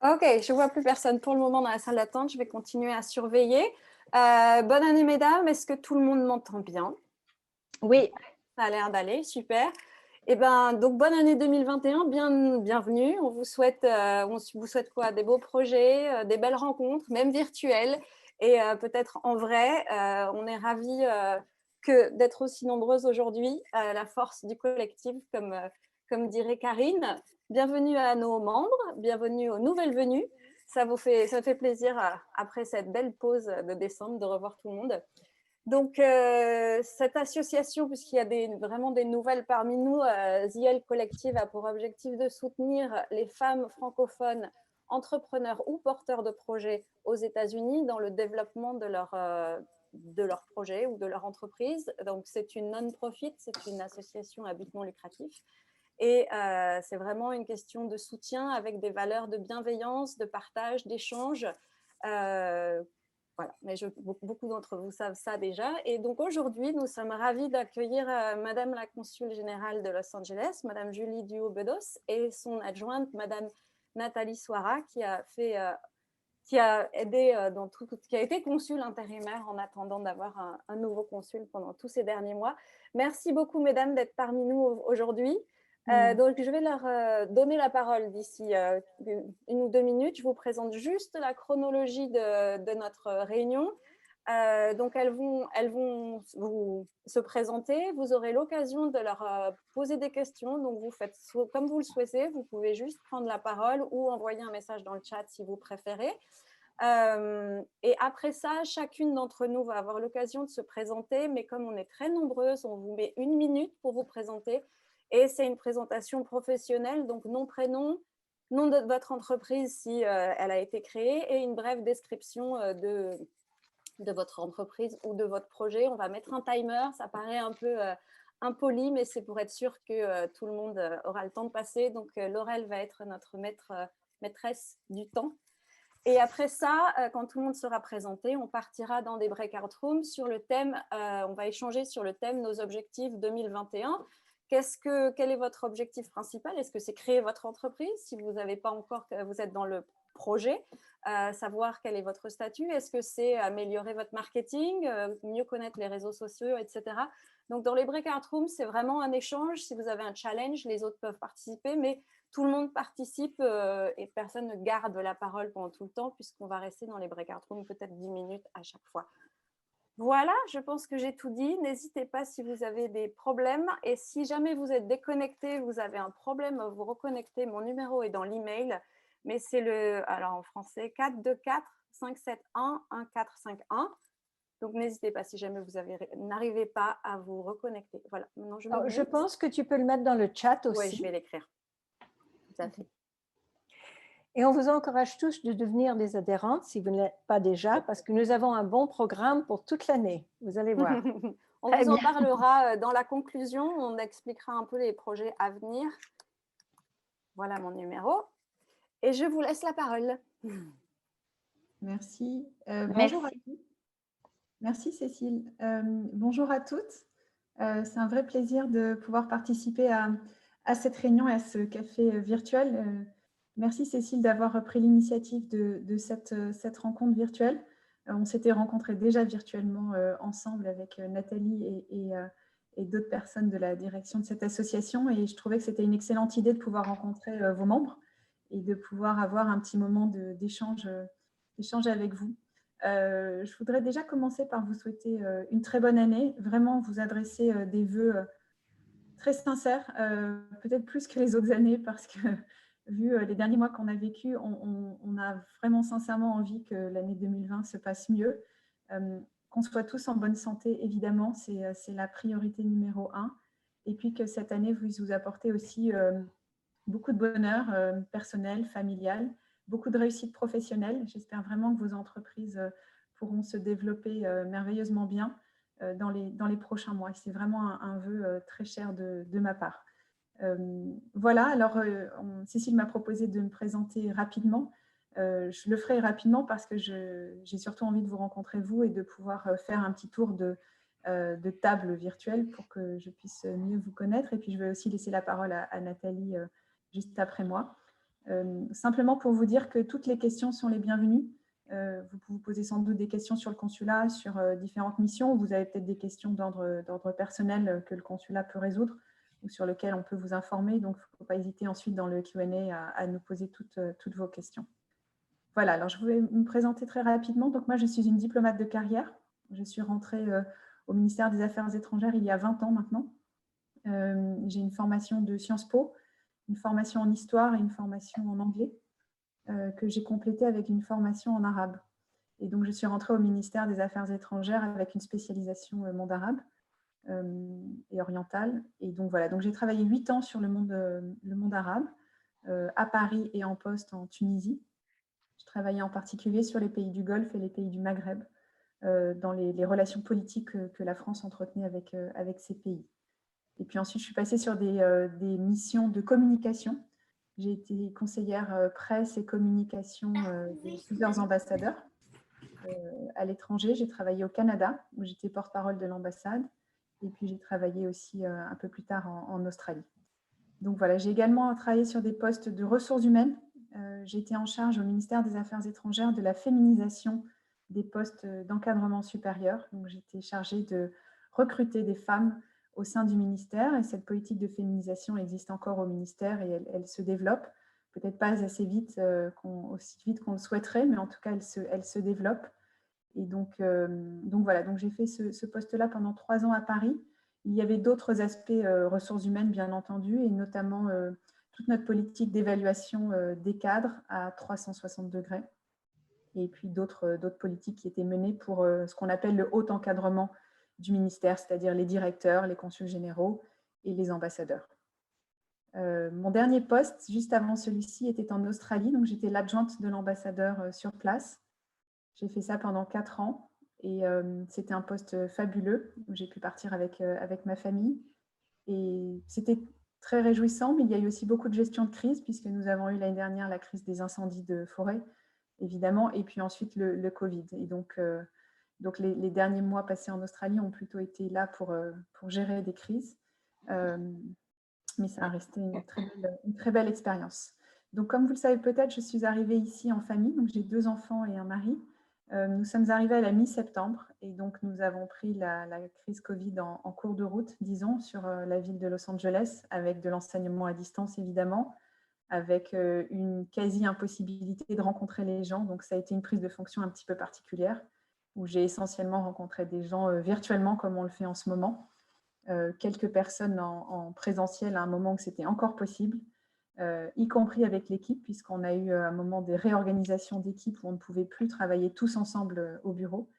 Ok, je vois plus personne pour le moment dans la salle d'attente. Je vais continuer à surveiller. Bonne année, mesdames. Est-ce que tout le monde m'entend bien? Oui, Ça a l'air d'aller, super. Eh ben, donc bonne année 2021, bienvenue. On vous souhaite quoi? Des beaux projets, des belles rencontres, même virtuelles et peut-être en vrai. On est ravis d'être aussi nombreuses aujourd'hui. La force du collectif, comme dirait Karine. Bienvenue à nos membres, bienvenue aux nouvelles venues. Ça me fait plaisir, après cette belle pause de décembre, de revoir tout le monde. Donc, cette association, puisqu'il y a vraiment des nouvelles parmi nous, ZL Collective a pour objectif de soutenir les femmes francophones, entrepreneurs ou porteurs de projets aux États-Unis dans le développement de leur projet ou de leur entreprise. Donc, c'est une non-profit, c'est une association à but non lucratif. Et c'est vraiment une question de soutien avec des valeurs de bienveillance, de partage, d'échange. Euh, voilà, mais beaucoup d'entre vous savent ça déjà. Et donc aujourd'hui, nous sommes ravis d'accueillir Madame la Consul Générale de Los Angeles, Madame Julie Duo-Bedos, et son adjointe, Madame Nathalie Soira, qui a aidé qui a été consul intérimaire en attendant d'avoir un nouveau consul pendant tous ces derniers mois. Merci beaucoup, mesdames, d'être parmi nous aujourd'hui. mm, Donc, je vais leur donner la parole d'ici 1 ou 2 minutes. Je vous présente juste la chronologie de notre réunion. Donc, elles vont se présenter. Vous aurez l'occasion de leur poser des questions. Donc, vous faites comme vous le souhaitez. Vous pouvez juste prendre la parole ou envoyer un message dans le chat si vous préférez. Et après ça, chacune d'entre nous va avoir l'occasion de se présenter. Mais comme on est très nombreuses, on vous met 1 minute pour vous présenter. Et c'est une présentation professionnelle, donc nom, prénom, nom de votre entreprise si elle a été créée et une brève description de votre entreprise ou de votre projet. On va mettre un timer, ça paraît un peu impoli, mais c'est pour être sûr que tout le monde aura le temps de passer. Donc Laurel va être notre maîtresse du temps. Et après ça, quand tout le monde sera présenté, on partira dans des breakout rooms sur le thème, on va échanger sur le thème nos objectifs 2021. Quel est votre objectif principal? Est-ce que c'est créer votre entreprise? Si vous n'avez pas encore, vous êtes dans le projet, savoir quel est votre statut. Est-ce que c'est améliorer votre marketing, mieux connaître les réseaux sociaux, etc. Donc, dans les breakout rooms, c'est vraiment un échange. Si vous avez un challenge, les autres peuvent participer, mais tout le monde participe et personne ne garde la parole pendant tout le temps puisqu'on va rester dans les breakout rooms peut-être 10 minutes à chaque fois. Voilà, je pense que j'ai tout dit. N'hésitez pas si vous avez des problèmes. Et si jamais vous êtes déconnecté, vous avez un problème à vous reconnecter, mon numéro est dans l'email. Mais c'est alors en français, 424-571-1451. Donc, n'hésitez pas si jamais vous n'arrivez pas à vous reconnecter. Voilà, maintenant je me alors, je mute. pense que tu peux le mettre dans le chat Oui, je aussi. vais l'écrire. Tout à fait. Et on vous encourage tous de devenir des adhérentes si vous ne l'êtes pas déjà, parce que nous avons un bon programme pour toute l'année. Vous allez voir. On Très vous en bien. parlera dans la conclusion. On expliquera un peu les projets à venir. Voilà mon numéro. Et je vous laisse la parole. Merci. Bonjour à Merci. tous. Merci Cécile. Bonjour à toutes. C'est un vrai plaisir de pouvoir participer à cette réunion et à ce café virtuel. Merci Cécile d'avoir pris l'initiative de cette rencontre virtuelle. On s'était rencontrés déjà virtuellement ensemble avec Nathalie et d'autres personnes de la direction de cette association et je trouvais que c'était une excellente idée de pouvoir rencontrer vos membres et de pouvoir avoir un petit moment d'échange avec vous. Je voudrais déjà commencer par vous souhaiter une très bonne année, vraiment vous adresser des vœux très sincères, peut-être plus que les autres années parce que vu les derniers mois qu'on a vécu, on a vraiment sincèrement envie que l'année 2020 se passe mieux, qu'on soit tous en bonne santé, évidemment, c'est la priorité numéro 1, et puis que cette année vous apportez aussi beaucoup de bonheur personnel, familial, beaucoup de réussite professionnelle. J'espère vraiment que vos entreprises pourront se développer merveilleusement bien dans les prochains mois. C'est vraiment un vœu très cher de ma part. Voilà, alors Cécile m'a proposé de me présenter rapidement. Je le ferai rapidement parce que j'ai surtout envie de vous rencontrer vous et de pouvoir faire un petit tour de table virtuelle pour que je puisse mieux vous connaître. Et puis, je vais aussi laisser la parole à Nathalie juste après moi. Simplement pour vous dire que toutes les questions sont les bienvenues. Vous pouvez vous poser sans doute des questions sur le consulat, sur différentes missions. Vous avez peut-être des questions d'ordre personnel que le consulat peut résoudre ou sur lesquelles on peut vous informer. Donc, il ne faut pas hésiter ensuite dans le Q&A à nous poser toutes vos questions. Voilà, alors je vais me présenter très rapidement. Donc, moi, je suis une diplomate de carrière. Je suis rentrée au ministère des Affaires étrangères il y a 20 ans maintenant. J'ai une formation de Sciences Po, une formation en histoire et une formation en anglais que j'ai complétée avec une formation en arabe. Et donc, je suis rentrée au ministère des Affaires étrangères avec une spécialisation monde arabe et oriental. Et donc, voilà, donc j'ai travaillé 8 ans sur le monde arabe, à Paris et en poste en Tunisie. Je travaillais en particulier sur les pays du Golfe et les pays du Maghreb, dans les relations politiques que la France entretenait avec ces pays. Et puis ensuite, je suis passée sur des missions de communication. J'ai été conseillère presse et communication de plusieurs ambassadeurs à l'étranger. J'ai travaillé au Canada, où j'étais porte-parole de l'ambassade. Et puis, j'ai travaillé aussi un peu plus tard en Australie. Donc voilà, j'ai également travaillé sur des postes de ressources humaines. J'ai été en charge au ministère des Affaires étrangères de la féminisation des postes d'encadrement supérieur. Donc, j'étais chargée de recruter des femmes au sein du ministère. Et cette politique de féminisation existe encore au ministère et elle se développe. Peut-être pas assez vite, aussi vite qu'on le souhaiterait, mais en tout cas, elle se développe. Et donc voilà, donc j'ai fait ce poste-là pendant 3 ans à Paris. Il y avait d'autres aspects ressources humaines, bien entendu, et notamment toute notre politique d'évaluation des cadres à 360 degrés. Et puis d'autres politiques qui étaient menées pour ce qu'on appelle le haut encadrement du ministère, c'est-à-dire les directeurs, les consuls généraux et les ambassadeurs. Mon dernier poste, juste avant celui-ci, était en Australie. Donc, j'étais l'adjointe de l'ambassadeur sur place. J'ai fait ça pendant 4 ans et c'était un poste fabuleux où j'ai pu partir avec ma famille. Et c'était très réjouissant, mais il y a eu aussi beaucoup de gestion de crise puisque nous avons eu l'année dernière la crise des incendies de forêt, évidemment, et puis ensuite le Covid. Et donc les derniers mois passés en Australie ont plutôt été là pour gérer des crises. Mais ça a resté une très belle expérience. Donc, comme vous le savez peut-être, je suis arrivée ici en famille. Donc, j'ai 2 enfants et un mari. Nous sommes arrivés à la mi-septembre et donc nous avons pris la crise Covid en cours de route, disons, sur la ville de Los Angeles, avec de l'enseignement à distance, évidemment, avec une quasi-impossibilité de rencontrer les gens. Donc, ça a été une prise de fonction un petit peu particulière, où j'ai essentiellement rencontré des gens virtuellement, comme on le fait en ce moment. Quelques personnes en présentiel à un moment où c'était encore possible, y compris avec l'équipe, puisqu'on a eu un moment des réorganisations d'équipe où on ne pouvait plus travailler tous ensemble au bureau.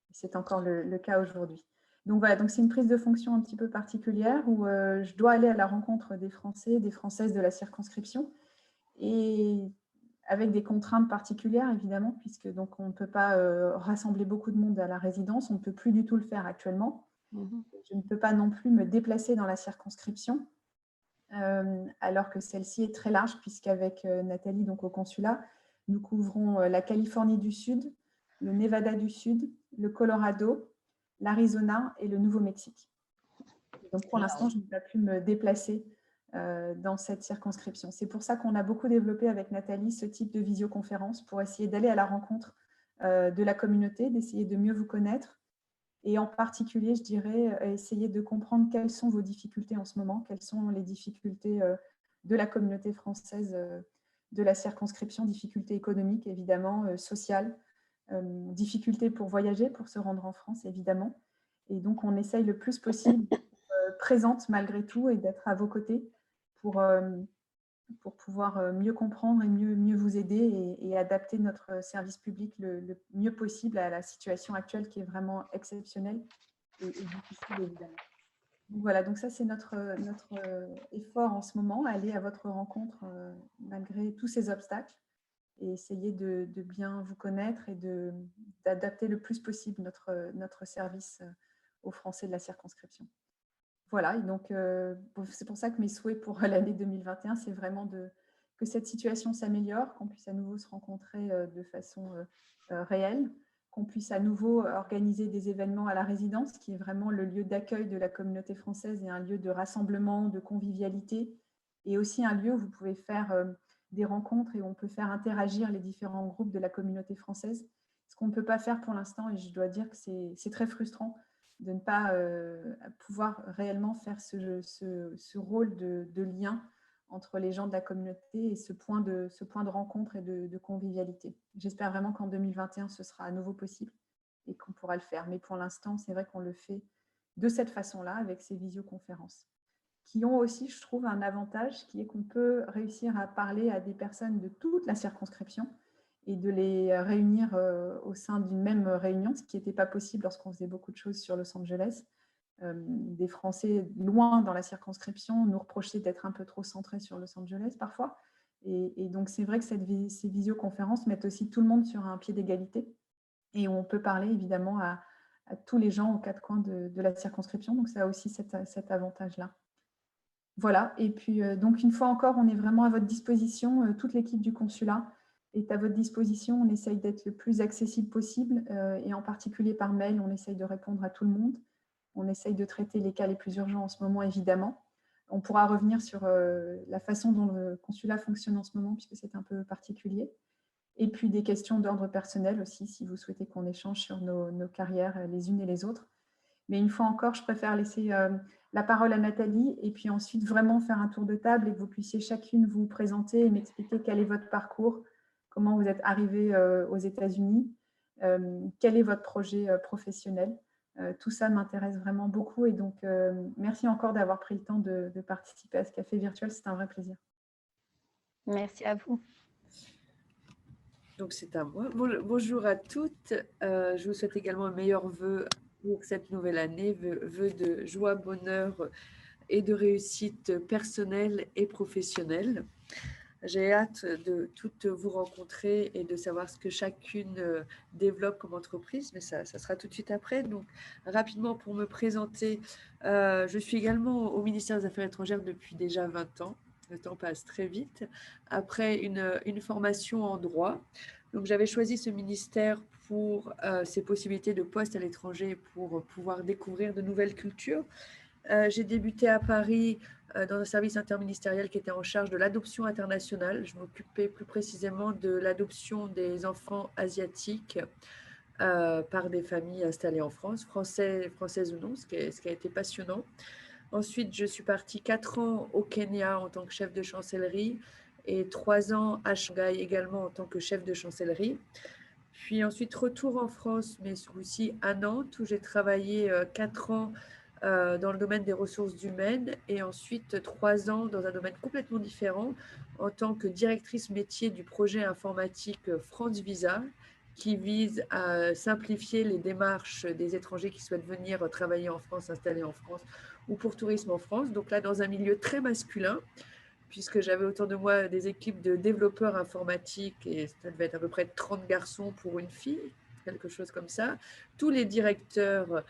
C'est encore le cas aujourd'hui. Donc voilà, donc c'est une prise de fonction un petit peu particulière où je dois aller à la rencontre des Français, des Françaises de la circonscription, et avec des contraintes particulières, évidemment, puisque donc on ne peut pas rassembler beaucoup de monde à la résidence, on ne peut plus du tout le faire actuellement. Je ne peux pas non plus me déplacer dans la circonscription, alors que celle-ci est très large, puisqu'avec Nathalie, donc au consulat, nous couvrons la Californie du Sud, le Nevada du Sud, le Colorado, l'Arizona et le Nouveau-Mexique. Donc pour l'instant, je ne peux pas plus me déplacer dans cette circonscription. C'est pour ça qu'on a beaucoup développé avec Nathalie ce type de visioconférence pour essayer d'aller à la rencontre de la communauté, d'essayer de mieux vous connaître. Et en particulier, je dirais, essayer de comprendre quelles sont vos difficultés en ce moment, quelles sont les difficultés de la communauté française de la circonscription, difficultés économiques, évidemment, sociales, difficultés pour voyager, pour se rendre en France, évidemment. Et donc, on essaye le plus possible d'être présente malgré tout et d'être à vos côtés pour pouvoir mieux comprendre et mieux vous aider et adapter notre service public le mieux possible à la situation actuelle qui est vraiment exceptionnelle et difficile, évidemment. Donc voilà, donc ça c'est notre effort en ce moment, aller à votre rencontre malgré tous ces obstacles et essayer de bien vous connaître et d'adapter le plus possible notre service aux Français de la circonscription. Voilà, et donc c'est pour ça que mes souhaits pour l'année 2021, c'est vraiment que cette situation s'améliore, qu'on puisse à nouveau se rencontrer de façon réelle, qu'on puisse à nouveau organiser des événements à la résidence, qui est vraiment le lieu d'accueil de la communauté française et un lieu de rassemblement, de convivialité, et aussi un lieu où vous pouvez faire des rencontres et où on peut faire interagir les différents groupes de la communauté française. Ce qu'on ne peut pas faire pour l'instant, et je dois dire que c'est très frustrant de ne pas pouvoir réellement faire ce rôle de lien entre les gens de la communauté et ce point de rencontre et de convivialité. J'espère vraiment qu'en 2021, ce sera à nouveau possible et qu'on pourra le faire. Mais pour l'instant, c'est vrai qu'on le fait de cette façon-là, avec ces visioconférences, qui ont aussi, je trouve, un avantage qui est qu'on peut réussir à parler à des personnes de toute la circonscription et de les réunir au sein d'une même réunion, ce qui n'était pas possible lorsqu'on faisait beaucoup de choses sur Los Angeles. Des Français loin dans la circonscription nous reprochaient d'être un peu trop centrés sur Los Angeles parfois. Et donc, c'est vrai que ces visioconférences mettent aussi tout le monde sur un pied d'égalité et on peut parler évidemment à tous les gens aux quatre coins de la circonscription. Donc, ça a aussi cet avantage-là. Voilà, et puis donc une fois encore, on est vraiment à votre disposition, toute l'équipe du consulat est à votre disposition. On essaye d'être le plus accessible possible et en particulier par mail, on essaye de répondre à tout le monde. On essaye de traiter les cas les plus urgents en ce moment, évidemment. On pourra revenir sur la façon dont le consulat fonctionne en ce moment, puisque c'est un peu particulier. Et puis des questions d'ordre personnel aussi, si vous souhaitez qu'on échange sur nos carrières les unes et les autres. Mais une fois encore, je préfère laisser la parole à Nathalie et puis ensuite vraiment faire un tour de table et que vous puissiez chacune vous présenter et m'expliquer quel est votre parcours, comment vous êtes arrivée aux États-Unis, quel est votre projet professionnel. Tout ça m'intéresse vraiment beaucoup et donc merci encore d'avoir pris le temps de participer à ce café virtuel. C'est un vrai plaisir. Merci à vous. Donc, c'est à moi. Bonjour à toutes. Je vous souhaite également un meilleur vœu pour cette nouvelle année, vœu de joie, bonheur et de réussite personnelle et professionnelle. J'ai hâte de toutes vous rencontrer et de savoir ce que chacune développe comme entreprise, mais ça sera tout de suite après. Donc, rapidement, pour me présenter, je suis également au ministère des Affaires étrangères depuis déjà 20 ans. Le temps passe très vite. Après une formation en droit, donc j'avais choisi ce ministère pour ses possibilités de poste à l'étranger, pour pouvoir découvrir de nouvelles cultures. J'ai débuté à Paris dans un service interministériel qui était en charge de l'adoption internationale. Je m'occupais plus précisément de l'adoption des enfants asiatiques par des familles installées en France, françaises ou non, ce qui a été passionnant. Ensuite, je suis partie 4 ans au Kenya en tant que chef de chancellerie et 3 ans à Shanghai également en tant que chef de chancellerie. Puis ensuite, retour en France, mais ce coup-ci à Nantes, où j'ai travaillé 4 ans dans le domaine des ressources humaines et ensuite 3 ans dans un domaine complètement différent en tant que directrice métier du projet informatique France Visa, qui vise à simplifier les démarches des étrangers qui souhaitent venir travailler en France, s'installer en France ou pour tourisme en France. Donc là, dans un milieu très masculin, puisque j'avais autour de moi des équipes de développeurs informatiques et ça devait être à peu près 30 garçons pour une fille, quelque chose comme ça. Tous les directeurs,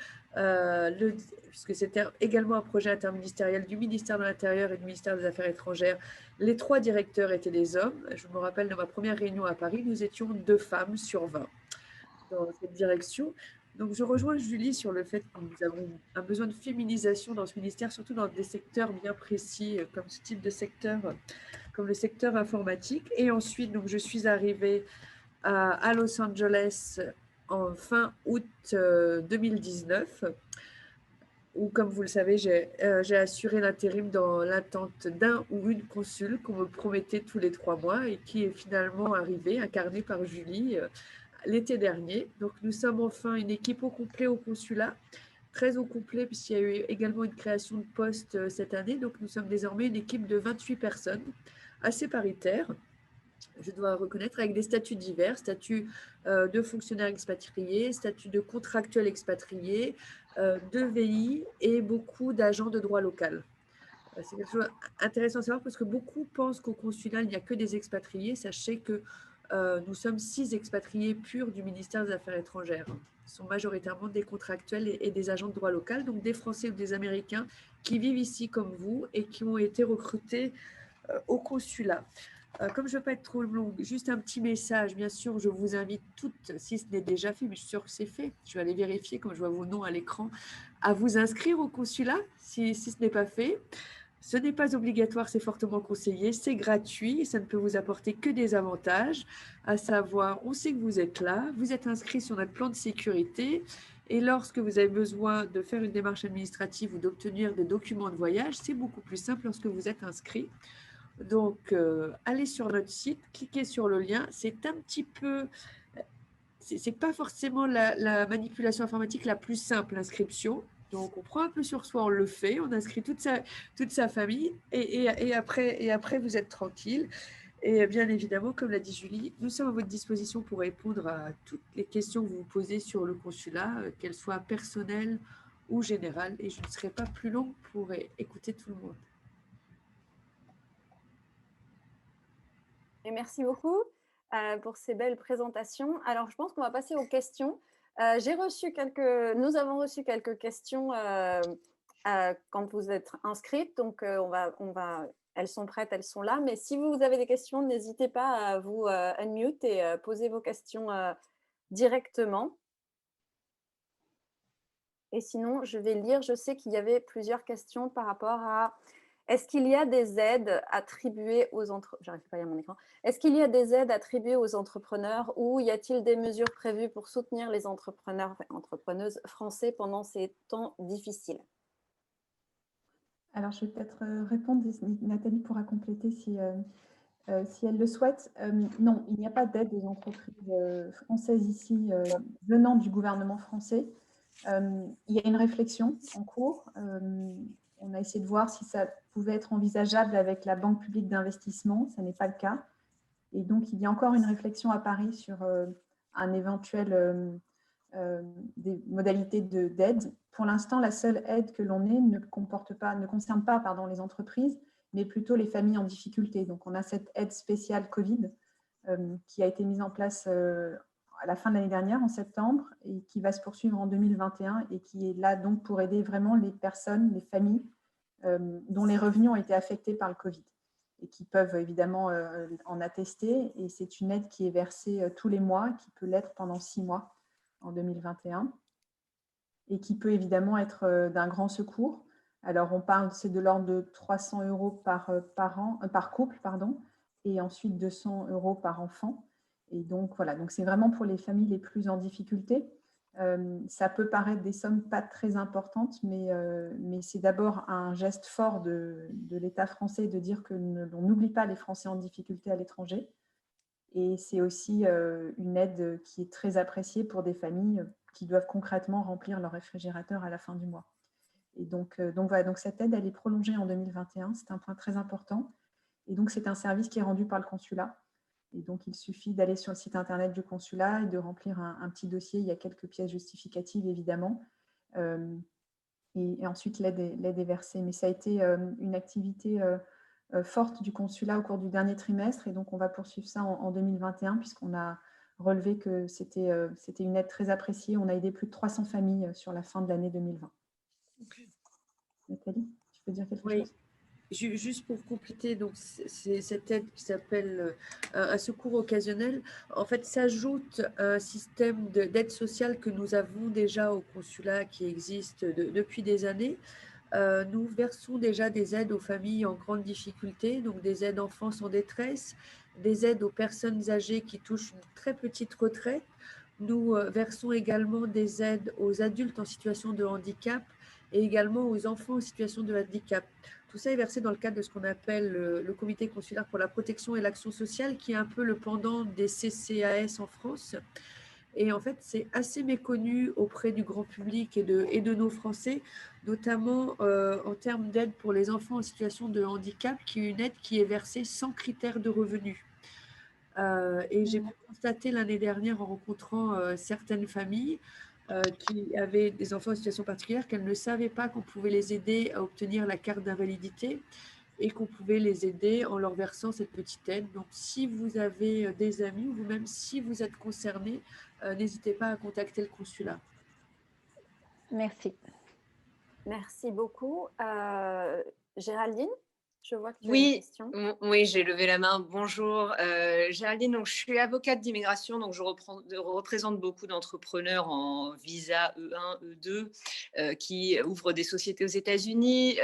puisque c'était également un projet interministériel du ministère de l'Intérieur et du ministère des Affaires étrangères, les 3 directeurs étaient des hommes. Je me rappelle de ma première réunion à Paris, nous étions 2 femmes sur 20 dans cette direction. Donc, je rejoins Julie sur le fait que nous avons un besoin de féminisation dans ce ministère, surtout dans des secteurs bien précis, comme ce type de secteur, comme le secteur informatique. Et ensuite, donc, je suis arrivée à Los Angeles en fin août 2019, où, comme vous le savez, j'ai assuré l'intérim dans l'attente d'un ou une consul qu'on me promettait tous les 3 mois et qui est finalement arrivé, incarné par Julie, l'été dernier. Donc, nous sommes enfin une équipe au complet au consulat, très au complet puisqu'il y a eu également une création de poste cette année. Donc, nous sommes désormais une équipe de 28 personnes, assez paritaire, je dois reconnaître, avec des statuts divers, statut de fonctionnaire expatrié, statut de contractuel expatrié, de VI et beaucoup d'agents de droit local. C'est quelque chose d'intéressant à savoir parce que beaucoup pensent qu'au consulat, il n'y a que des expatriés. Sachez que nous sommes 6 expatriés purs du ministère des Affaires étrangères. Ce sont majoritairement des contractuels et des agents de droit local, donc des Français ou des Américains qui vivent ici comme vous et qui ont été recrutés au consulat. Comme je ne veux pas être trop longue, juste un petit message. Bien sûr, je vous invite toutes, si ce n'est déjà fait, mais je suis sûre que c'est fait, je vais aller vérifier comme je vois vos noms à l'écran, à vous inscrire au consulat si ce n'est pas fait. Ce n'est pas obligatoire, c'est fortement conseillé, c'est gratuit et ça ne peut vous apporter que des avantages, à savoir, on sait que vous êtes là, vous êtes inscrit sur notre plan de sécurité et lorsque vous avez besoin de faire une démarche administrative ou d'obtenir des documents de voyage, c'est beaucoup plus simple lorsque vous êtes inscrit. Donc, allez sur notre site, cliquez sur le lien, c'est un petit peu... C'est pas forcément la manipulation informatique la plus simple, l'inscription. Donc, on prend un peu sur soi, on le fait, on inscrit toute sa famille et après, vous êtes tranquille. Et bien évidemment, comme l'a dit Julie, nous sommes à votre disposition pour répondre à toutes les questions que vous vous posez sur le consulat, qu'elles soient personnelles ou générales. Et je ne serai pas plus longue pour écouter tout le monde. Et merci beaucoup pour ces belles présentations. Alors, je pense qu'on va passer aux questions. Nous avons reçu quelques questions quand vous êtes inscrite, donc elles sont prêtes, elles sont là. Mais si vous avez des questions, n'hésitez pas à vous unmute et poser vos questions directement. Et sinon, je vais lire. Je sais qu'il y avait plusieurs questions par rapport à est-ce qu'il y a des aides attribuées aux entrepreneurs? J'arrive pas à lire mon écran. Est-ce qu'il y a des aides attribuées aux entrepreneurs ou y a-t-il des mesures prévues pour soutenir les entrepreneurs et entrepreneuses français pendant ces temps difficiles? Alors, je vais peut-être répondre, Nathalie pourra compléter si elle le souhaite. Non, il n'y a pas d'aide aux entreprises françaises ici venant du gouvernement français. Il y a une réflexion en cours. On a essayé de voir si ça pouvait être envisageable avec la Banque publique d'investissement. Ça n'est pas le cas. Et donc, il y a encore une réflexion à Paris sur un éventuel des modalités d'aide. Pour l'instant, la seule aide que l'on ait ne concerne pas les entreprises, mais plutôt les familles en difficulté. Donc, on a cette aide spéciale Covid qui a été mise en place à la fin de l'année dernière, en septembre, et qui va se poursuivre en 2021 et qui est là donc pour aider vraiment les personnes, les familles dont les revenus ont été affectés par le Covid et qui peuvent évidemment en attester. Et c'est une aide qui est versée tous les mois, qui peut l'être pendant 6 mois en 2021 et qui peut évidemment être d'un grand secours. Alors, on parle, c'est de l'ordre de 300 € par couple, et ensuite 200 € par enfant. Et donc, voilà, donc c'est vraiment pour les familles les plus en difficulté. Ça peut paraître des sommes pas très importantes, mais c'est d'abord un geste fort de l'État français de dire que l'on n'oublie pas les Français en difficulté à l'étranger. Et c'est aussi une aide qui est très appréciée pour des familles qui doivent concrètement remplir leur réfrigérateur à la fin du mois. Et donc voilà, donc cette aide, elle est prolongée en 2021. C'est un point très important. Et donc, c'est un service qui est rendu par le consulat. Et donc, il suffit d'aller sur le site internet du consulat et de remplir un petit dossier. Il y a quelques pièces justificatives, évidemment. Et ensuite, l'aide est versée. Mais ça a été une activité forte du consulat au cours du dernier trimestre. Et donc, on va poursuivre ça en 2021, puisqu'on a relevé que c'était une aide très appréciée. On a aidé plus de 300 familles sur la fin de l'année 2020. Okay. Nathalie, tu peux dire quelque chose? Juste pour compléter, donc c'est cette aide qui s'appelle un secours occasionnel. En fait, s'ajoute un système d'aide sociale que nous avons déjà au consulat qui existe depuis des années. Nous versons déjà des aides aux familles en grande difficulté, donc des aides enfants en détresse, des aides aux personnes âgées qui touchent une très petite retraite. Nous versons également des aides aux adultes en situation de handicap et également aux enfants en situation de handicap. Tout ça est versé dans le cadre de ce qu'on appelle le Comité consulaire pour la protection et l'action sociale, qui est un peu le pendant des CCAS en France. Et en fait, c'est assez méconnu auprès du grand public et de nos Français, notamment en termes d'aide pour les enfants en situation de handicap, qui est une aide qui est versée sans critère de revenus. Et j'ai pu constater l'année dernière en rencontrant certaines familles qui avaient des enfants en situation particulière qu'elles ne savaient pas qu'on pouvait les aider à obtenir la carte d'invalidité et qu'on pouvait les aider en leur versant cette petite aide. Donc, si vous avez des amis ou vous-même, si vous êtes concerné, n'hésitez pas à contacter le consulat. Merci. Merci beaucoup. Géraldine? Je vois que tu as une Oui, question. oui, j'ai levé la main. Bonjour, Géraldine. Donc, je suis avocate d'immigration, donc je représente beaucoup d'entrepreneurs en visa E1, E2 qui ouvrent des sociétés aux États-Unis.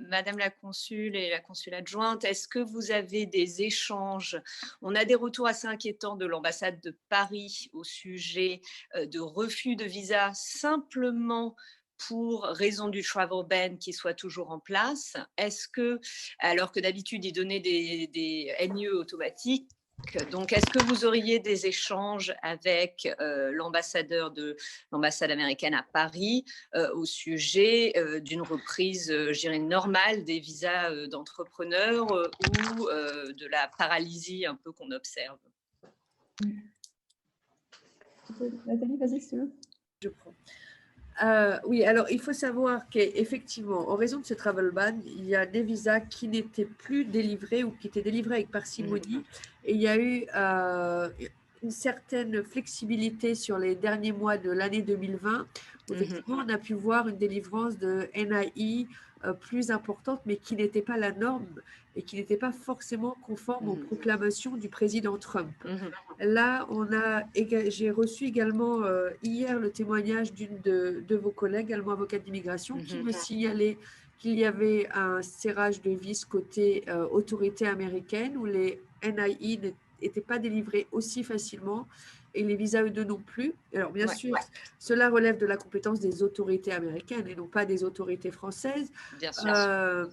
Madame la consule et la consule adjointe, est-ce que vous avez des échanges? On a des retours assez inquiétants de l'ambassade de Paris au sujet de refus de visa simplement pour raison du travel ban qui soit toujours en place. Est-ce que, alors que d'habitude, ils donnaient des NIE automatiques, donc est-ce que vous auriez des échanges avec l'ambassadeur de l'ambassade américaine à Paris au sujet d'une reprise, je dirais, normale des visas d'entrepreneurs ou de la paralysie un peu qu'on observe? Nathalie, vas-y, si tu veux. Je prends. Oui, alors il faut savoir qu'effectivement, en raison de ce travel ban, il y a des visas qui n'étaient plus délivrés ou qui étaient délivrés avec parcimonie. Et il y a eu une certaine flexibilité sur les derniers mois de l'année 2020. Effectivement, on a pu voir une délivrance de NIE plus importante, mais qui n'était pas la norme et qui n'était pas forcément conforme aux proclamations du président Trump. Là, j'ai reçu également hier le témoignage d'une de vos collègues, également avocate d'immigration, qui me signalait qu'il y avait un serrage de vis côté autorité américaine où les NIE n'étaient pas délivrés aussi facilement et les visas E2 non plus. Alors, bien sûr, cela relève de la compétence des autorités américaines et non pas des autorités françaises. Bien sûr.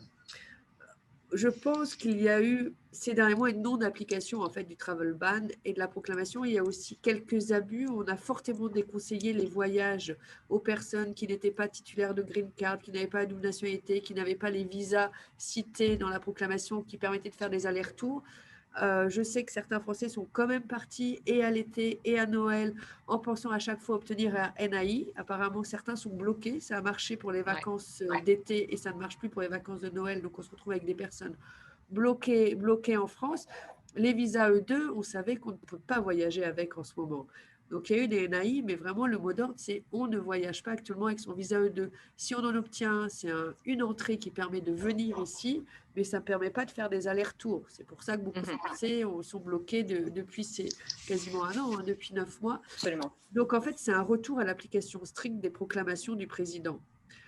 Je pense qu'il y a eu ces derniers mois une non-application en fait du travel ban et de la proclamation. Il y a aussi quelques abus. On a fortement déconseillé les voyages aux personnes qui n'étaient pas titulaires de green card, qui n'avaient pas de double nationalité, qui n'avaient pas les visas cités dans la proclamation qui permettaient de faire des allers-retours. Je sais que certains Français sont quand même partis et à l'été et à Noël en pensant à chaque fois obtenir un NIE. Apparemment, certains sont bloqués. Ça a marché pour les vacances d'été et ça ne marche plus pour les vacances de Noël. Donc, on se retrouve avec des personnes bloquées en France. Les visas E2, on savait qu'on ne peut pas voyager avec en ce moment. Donc, il y a eu des NIE, mais vraiment, le mot d'ordre, c'est on ne voyage pas actuellement avec son visa E2. Si on en obtient, c'est une entrée qui permet de venir ici, mais ça ne permet pas de faire des allers-retours. C'est pour ça que beaucoup de Français sont bloqués depuis quasiment un an, depuis 9 mois. Absolument. Donc, en fait, c'est un retour à l'application stricte des proclamations du président.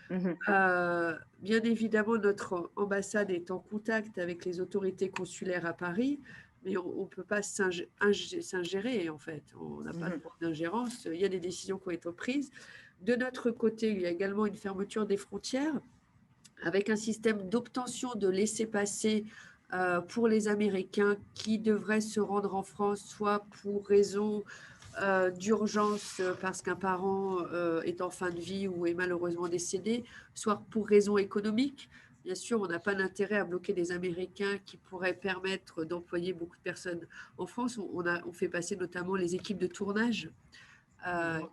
Bien évidemment, notre ambassade est en contact avec les autorités consulaires à Paris, mais on ne peut pas s'ingérer, en fait. On n'a pas de droit d'ingérence. Il y a des décisions qui ont été prises. De notre côté, il y a également une fermeture des frontières avec un système d'obtention de laissez-passer pour les Américains qui devraient se rendre en France, soit pour raison d'urgence parce qu'un parent est en fin de vie ou est malheureusement décédé, soit pour raison économique. Bien sûr, on n'a pas d'intérêt à bloquer des Américains qui pourraient permettre d'employer beaucoup de personnes en France. On fait passer notamment les équipes de tournage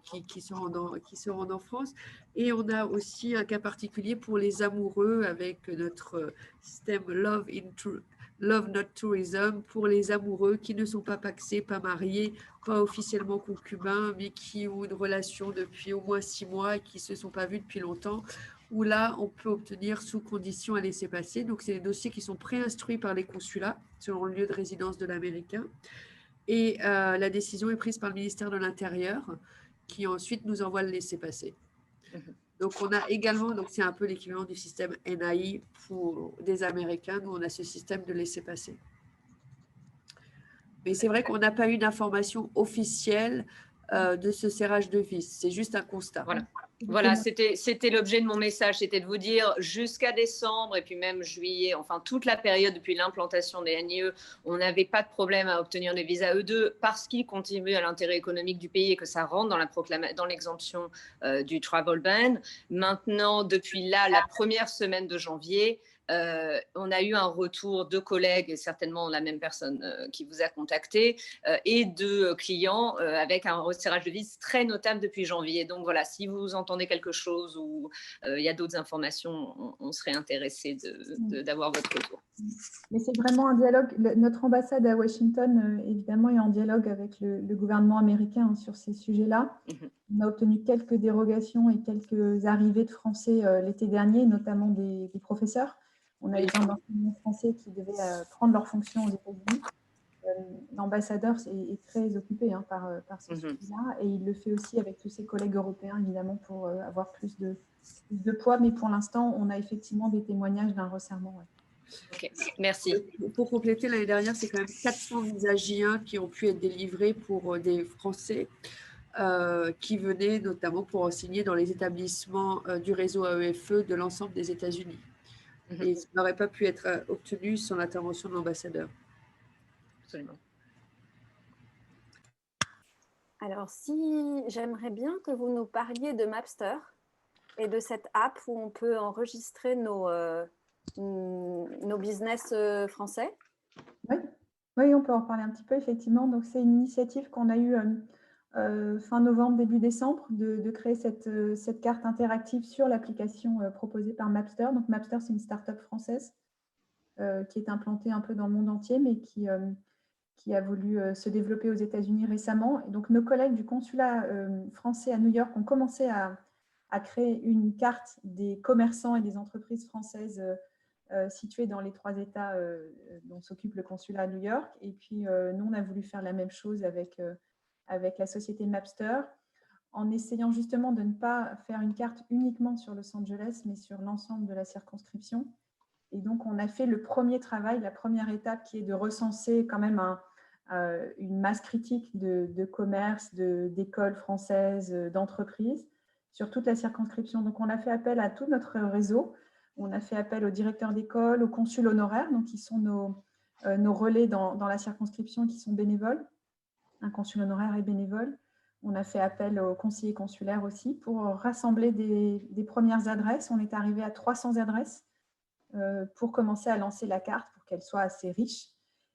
qui se rendent en France. Et on a aussi un cas particulier pour les amoureux avec notre système Love Not Tourism pour les amoureux qui ne sont pas pacsés, pas mariés, pas officiellement concubins, mais qui ont une relation depuis au moins 6 mois et qui ne se sont pas vus depuis longtemps, où là, on peut obtenir sous condition un laissez-passer. Donc, c'est des dossiers qui sont préinstruits par les consulats selon le lieu de résidence de l'Américain. Et la décision est prise par le ministère de l'Intérieur qui ensuite nous envoie le laissez-passer. Donc, on a également, donc c'est un peu l'équivalent du système NIE pour des Américains. Nous, on a ce système de laissez-passer. Mais c'est vrai qu'on n'a pas eu d'information officielle de ce serrage de vis. C'est juste un constat. Voilà, c'était l'objet de mon message, c'était de vous dire jusqu'à décembre et puis même juillet, enfin toute la période depuis l'implantation des NIE, on n'avait pas de problème à obtenir des visas E2 parce qu'ils contribuent à l'intérêt économique du pays et que ça rentre dans l'exemption du travel ban. Maintenant, depuis là, la première semaine de janvier, on a eu un retour de collègues, et certainement la même personne qui vous a contacté, et de clients avec un resserrage de vis très notable depuis janvier. Donc voilà, si vous entendez quelque chose ou il y a d'autres informations, on serait intéressé d'avoir votre retour. Mais c'est vraiment un dialogue. Notre ambassade à Washington, évidemment, est en dialogue avec le gouvernement américain sur ces sujets-là. On a obtenu quelques dérogations et quelques arrivées de Français l'été dernier, notamment des professeurs. On avait besoin d'enseignants français qui devaient prendre leurs fonctions aux États-Unis. L'ambassadeur est très occupé par ce sujet-là et il le fait aussi avec tous ses collègues européens, évidemment, pour avoir plus de poids. Mais pour l'instant, on a effectivement des témoignages d'un resserrement. Ouais. Ok, merci. Pour compléter, l'année dernière, c'est quand même 400 visas J1 qui ont pu être délivrés pour des Français qui venaient notamment pour enseigner dans les établissements du réseau AEFE de l'ensemble des États-Unis. Et ça n'aurait pas pu être obtenu sans l'intervention de l'ambassadeur. Absolument. Alors, si j'aimerais bien que vous nous parliez de Mapster et de cette app où on peut enregistrer nos business français. Oui, on peut en parler un petit peu, effectivement. Donc, c'est une initiative qu'on a eue fin novembre, début décembre, de créer cette carte interactive sur l'application proposée par Mapster. Donc, Mapster, c'est une start-up française qui est implantée un peu dans le monde entier, mais qui a voulu se développer aux États-Unis récemment. Et donc, nos collègues du consulat français à New York ont commencé à créer une carte des commerçants et des entreprises françaises situées dans les 3 États dont s'occupe le consulat à New York. Et puis, nous, on a voulu faire la même chose avec la société Mapster, en essayant justement de ne pas faire une carte uniquement sur Los Angeles, mais sur l'ensemble de la circonscription. Et donc, on a fait le premier travail, la première étape qui est de recenser quand même une masse critique de commerces, d'écoles françaises, d'entreprises sur toute la circonscription. Donc, on a fait appel à tout notre réseau. On a fait appel aux directeurs d'école, aux consuls honoraires, donc qui sont nos relais dans la circonscription, qui sont bénévoles. Un consul honoraire est bénévole. On a fait appel aux conseillers consulaires aussi pour rassembler des premières adresses. On est arrivé à 300 adresses pour commencer à lancer la carte, pour qu'elle soit assez riche.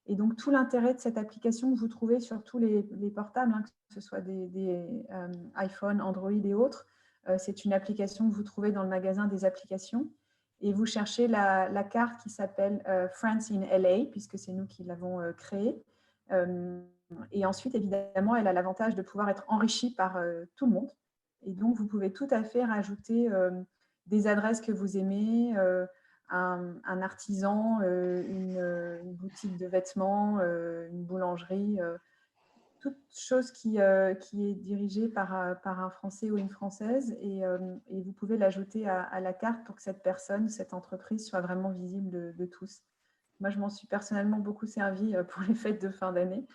Et donc, tout l'intérêt de cette application que vous trouvez sur tous les portables, que ce soit des iPhone, Android et autres, c'est une application que vous trouvez dans le magasin des applications. Et vous cherchez la carte qui s'appelle France in LA, puisque c'est nous qui l'avons créée. Et ensuite, évidemment, elle a l'avantage de pouvoir être enrichie par tout le monde. Et donc, vous pouvez tout à fait rajouter des adresses que vous aimez, un artisan, une boutique de vêtements, une boulangerie, toute chose qui est dirigée par un Français ou une Française. Et vous pouvez l'ajouter à la carte pour que cette personne, cette entreprise soit vraiment visible de tous. Moi, je m'en suis personnellement beaucoup servi pour les fêtes de fin d'année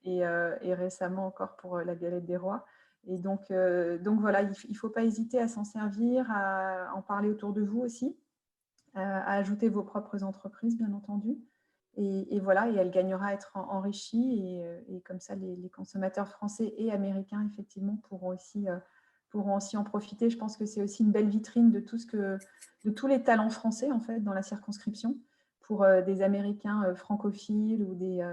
et récemment encore pour la Galette des Rois. Et donc voilà, il ne faut pas hésiter à s'en servir, à en parler autour de vous aussi, à ajouter vos propres entreprises, bien entendu. Et voilà, et elle gagnera à être enrichie. Et comme ça, les consommateurs français et américains, effectivement, pourront aussi en profiter. Je pense que c'est aussi une belle vitrine de tous les talents français, en fait, dans la circonscription, pour des Américains francophiles ou des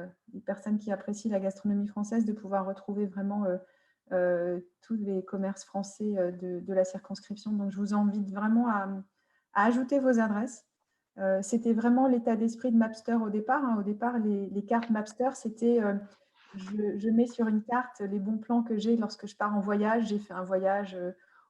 personnes qui apprécient la gastronomie française, de pouvoir retrouver vraiment tous les commerces français de la circonscription. Donc, je vous invite vraiment à ajouter vos adresses. C'était vraiment l'état d'esprit de Mapster au départ. Au départ, les cartes Mapster, c'était je mets sur une carte les bons plans que j'ai lorsque je pars en voyage. J'ai fait un voyage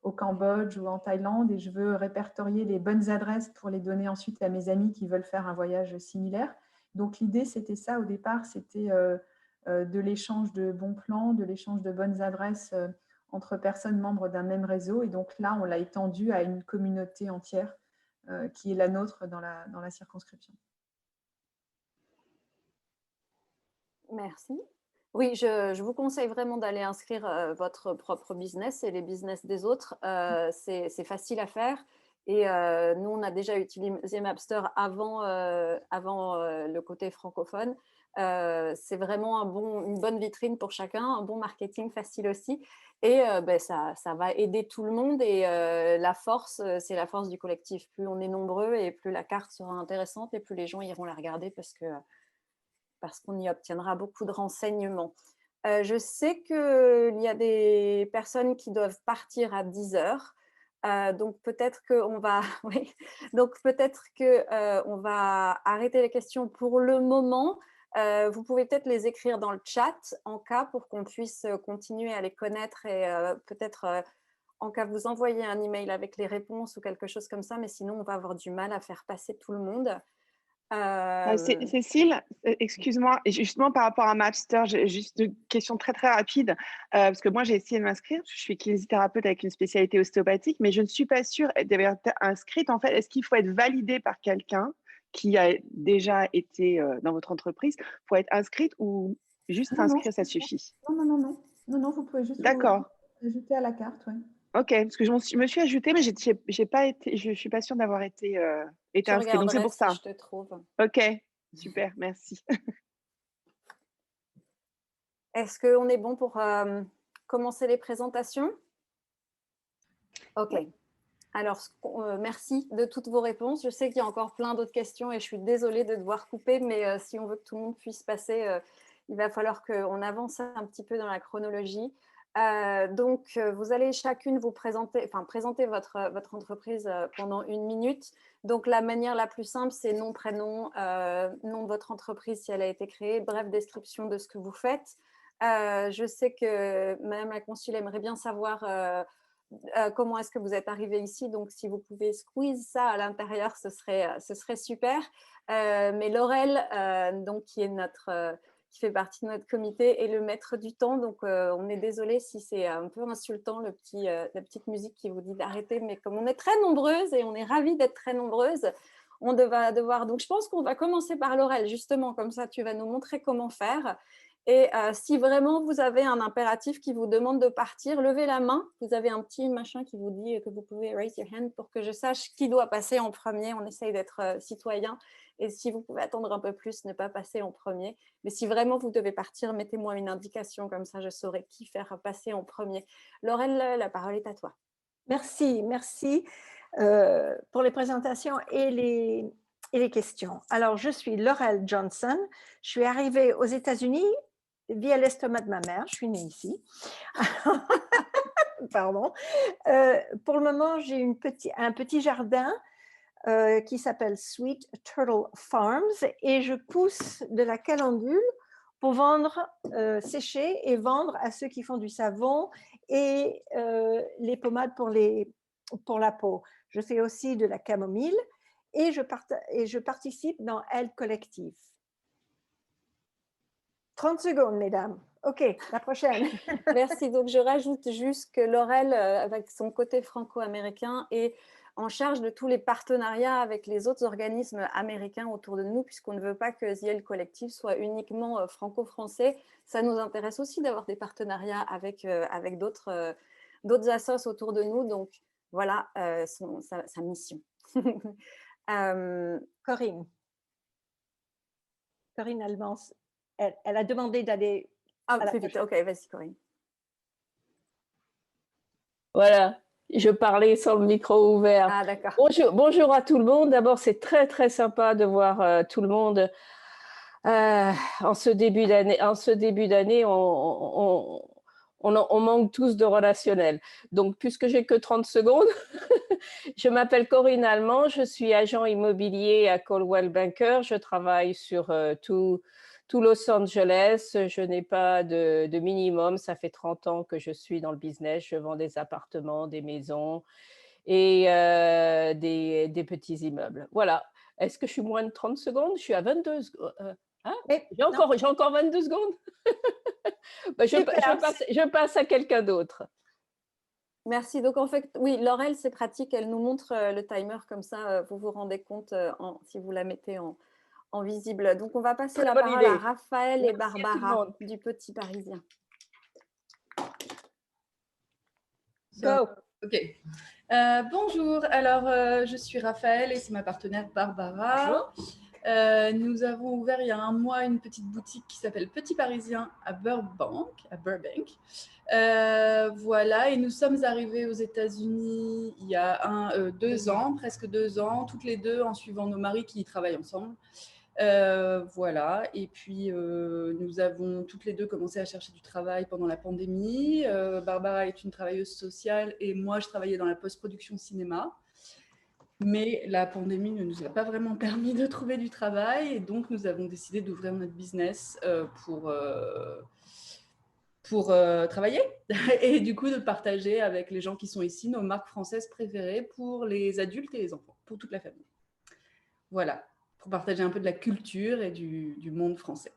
au Cambodge ou en Thaïlande et je veux répertorier les bonnes adresses pour les donner ensuite à mes amis qui veulent faire un voyage similaire. Donc, l'idée, c'était ça au départ, c'était de l'échange de bons plans, de l'échange de bonnes adresses entre personnes membres d'un même réseau. Et donc là, on l'a étendu à une communauté entière qui est la nôtre dans la circonscription. Merci. Oui, je vous conseille vraiment d'aller inscrire votre propre business et les business des autres. C'est facile à faire. Et nous, on a déjà utilisé Mapster avant le côté francophone. C'est vraiment une bonne vitrine pour chacun, un bon marketing facile aussi. Et ça va aider tout le monde. Et la force, c'est la force du collectif. Plus on est nombreux et plus la carte sera intéressante et plus les gens iront la regarder parce qu'on y obtiendra beaucoup de renseignements. Je sais qu'il y a des personnes qui doivent partir à 10 heures. Donc peut-être qu'on va, oui. Donc peut-être qu'on va arrêter les questions pour le moment. Vous pouvez peut-être les écrire dans le chat en cas pour qu'on puisse continuer à les connaître et peut-être en cas vous envoyez un email avec les réponses ou quelque chose comme ça, mais sinon, on va avoir du mal à faire passer tout le monde. Cécile, excuse-moi, et justement par rapport à Mapster, j'ai juste une question très très rapide, parce que moi j'ai essayé de m'inscrire, je suis kinésithérapeute avec une spécialité ostéopathique, mais je ne suis pas sûre d'avoir été inscrite. En fait, est-ce qu'il faut être validé par quelqu'un qui a déjà été dans votre entreprise pour être inscrite, ou juste Non, non, s'inscrire, ça suffit? non, vous pouvez juste vous D'accord. ajouter à la carte, oui. Ok, parce que je me suis ajoutée, mais j'ai pas été, je suis pas sûre d'avoir été Je inscrite, donc c'est regarderai pour si ça. je te trouve. Ok, super, merci. Est-ce qu'on est bon pour commencer les présentations? Ok. Alors, merci de toutes vos réponses. Je sais qu'il y a encore plein d'autres questions et je suis désolée de devoir couper, mais si on veut que tout le monde puisse passer, il va falloir qu'on avance un petit peu dans la chronologie. Donc, vous allez chacune vous présenter votre entreprise pendant 1 minute. Donc, la manière la plus simple, c'est nom, prénom, nom de votre entreprise si elle a été créée, brève description de ce que vous faites. Je sais que Madame la Consul aimerait bien savoir comment est-ce que vous êtes arrivé ici. Donc, si vous pouvez squeeze ça à l'intérieur, ce serait super. Mais Laurel, donc, qui fait partie de notre comité, est le maître du temps. Donc, on est désolé si c'est un peu insultant, la petite musique qui vous dit d'arrêter. Mais comme on est très nombreuses et on est ravis d'être très nombreuses, on va devoir… Donc, je pense qu'on va commencer par Laurel, justement. Comme ça, tu vas nous montrer comment faire. Et si vraiment vous avez un impératif qui vous demande de partir, levez la main. Vous avez un petit machin qui vous dit que vous pouvez raise your hand pour que je sache qui doit passer en premier. On essaye d'être citoyen. Et si vous pouvez attendre un peu plus, ne pas passer en premier. Mais si vraiment vous devez partir, mettez-moi une indication, comme ça je saurai qui faire passer en premier. Laurel, la parole est à toi. Merci pour les présentations et les questions. Alors, je suis Laurel Johnson. Je suis arrivée aux États-Unis via l'estomac de ma mère. Je suis née ici. Pardon. Pour le moment, j'ai un petit jardin qui s'appelle Sweet Turtle Farms et je pousse de la calendule pour vendre, sécher et vendre à ceux qui font du savon et les pommades pour la peau. Je fais aussi de la camomille et je participe dans Elle Collective. 30 secondes, mesdames. OK, la prochaine. Merci. Donc, je rajoute juste que Laurel, avec son côté franco-américain, est en charge de tous les partenariats avec les autres organismes américains autour de nous, puisqu'on ne veut pas que The L Collective soit uniquement franco-français. Ça nous intéresse aussi d'avoir des partenariats avec d'autres assos autour de nous. Donc, voilà sa mission. Corinne Almans, elle a demandé d'aller… Ah, plus vite. OK, vas-y, Corinne. Voilà, je parlais sans le micro ouvert. Ah, d'accord. Bonjour à tout le monde. D'abord, c'est très, très sympa de voir tout le monde en ce début d'année. On manque tous de relationnel. Donc, puisque j'ai que 30 secondes, je m'appelle Corinne Almans, je suis agent immobilier à Coldwell Banker. Je travaille sur tout Los Angeles. Je n'ai pas de minimum. Ça fait 30 ans que je suis dans le business. Je vends des appartements, des maisons et des petits immeubles. Voilà. Est-ce que je suis moins de 30 secondes? Je suis à 22 secondes. J'ai encore 22 secondes. Je passe à quelqu'un d'autre. Merci. Donc, en fait, oui, Laurel, c'est pratique. Elle nous montre le timer comme ça. Vous vous rendez compte si vous la mettez en visible. Donc, on va passer la parole à Raphaël et Barbara du Petit Parisien. Go. OK. Bonjour. Alors, je suis Raphaël et c'est ma partenaire Barbara. Nous avons ouvert il y a 1 mois une petite boutique qui s'appelle Petit Parisien à Burbank. Voilà, et nous sommes arrivés aux États-Unis il y a 2 ans, presque 2 ans, toutes les deux en suivant nos maris qui travaillent ensemble. Voilà, et puis nous avons toutes les deux commencé à chercher du travail pendant la pandémie. Barbara est une travailleuse sociale et moi je travaillais dans la post-production cinéma. Mais la pandémie ne nous a pas vraiment permis de trouver du travail et donc nous avons décidé d'ouvrir notre business pour travailler et du coup de partager avec les gens qui sont ici nos marques françaises préférées pour les adultes et les enfants, pour toute la famille. Voilà, pour partager un peu de la culture et du monde français.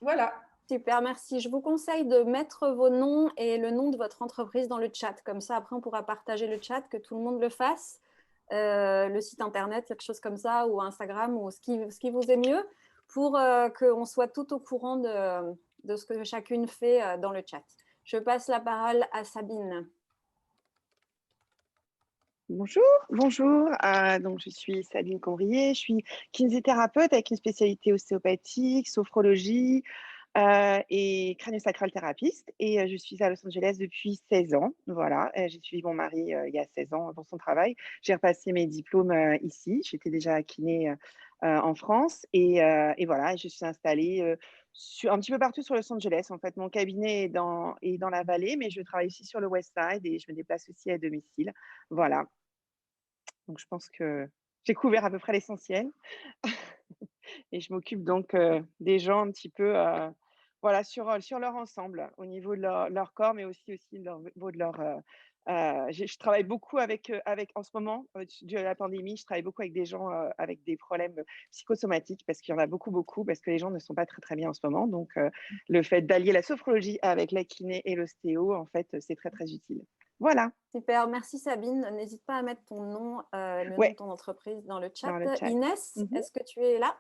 Voilà. Super, merci. Je vous conseille de mettre vos noms et le nom de votre entreprise dans le chat. Comme ça, après, on pourra partager le chat, que tout le monde le fasse. Le site internet, quelque chose comme ça, ou Instagram, ou ce qui vous est mieux, pour qu'on soit tout au courant de ce que chacune fait dans le chat. Je passe la parole à Sabine. Bonjour, bonjour. Donc, je suis Sabine Conbrier, je suis kinésithérapeute avec une spécialité ostéopathique, sophrologie et crânio-sacral thérapeute. Et je suis à Los Angeles depuis 16 ans. Voilà, j'ai suivi mon mari il y a 16 ans pour son travail. J'ai repassé mes diplômes ici. J'étais déjà kiné en France. Et voilà, je suis installée un petit peu partout sur Los Angeles. En fait, mon cabinet est dans la vallée, mais je travaille aussi sur le West Side et je me déplace aussi à domicile. Voilà. Donc, je pense que j'ai couvert à peu près l'essentiel. Et je m'occupe donc des gens un petit peu voilà, sur leur ensemble, au niveau de leur corps, mais aussi au niveau de leur… je travaille beaucoup avec, en ce moment, dû à la pandémie, je travaille beaucoup avec des gens avec des problèmes psychosomatiques, parce qu'il y en a beaucoup, parce que les gens ne sont pas très, très bien en ce moment. Donc, le fait d'allier la sophrologie avec la kiné et l'ostéo, en fait, c'est très, très utile. Voilà. Super, merci Sabine. N'hésite pas à mettre ton nom, le nom de ton entreprise dans le chat. Dans le chat. Inès, est-ce que tu es là?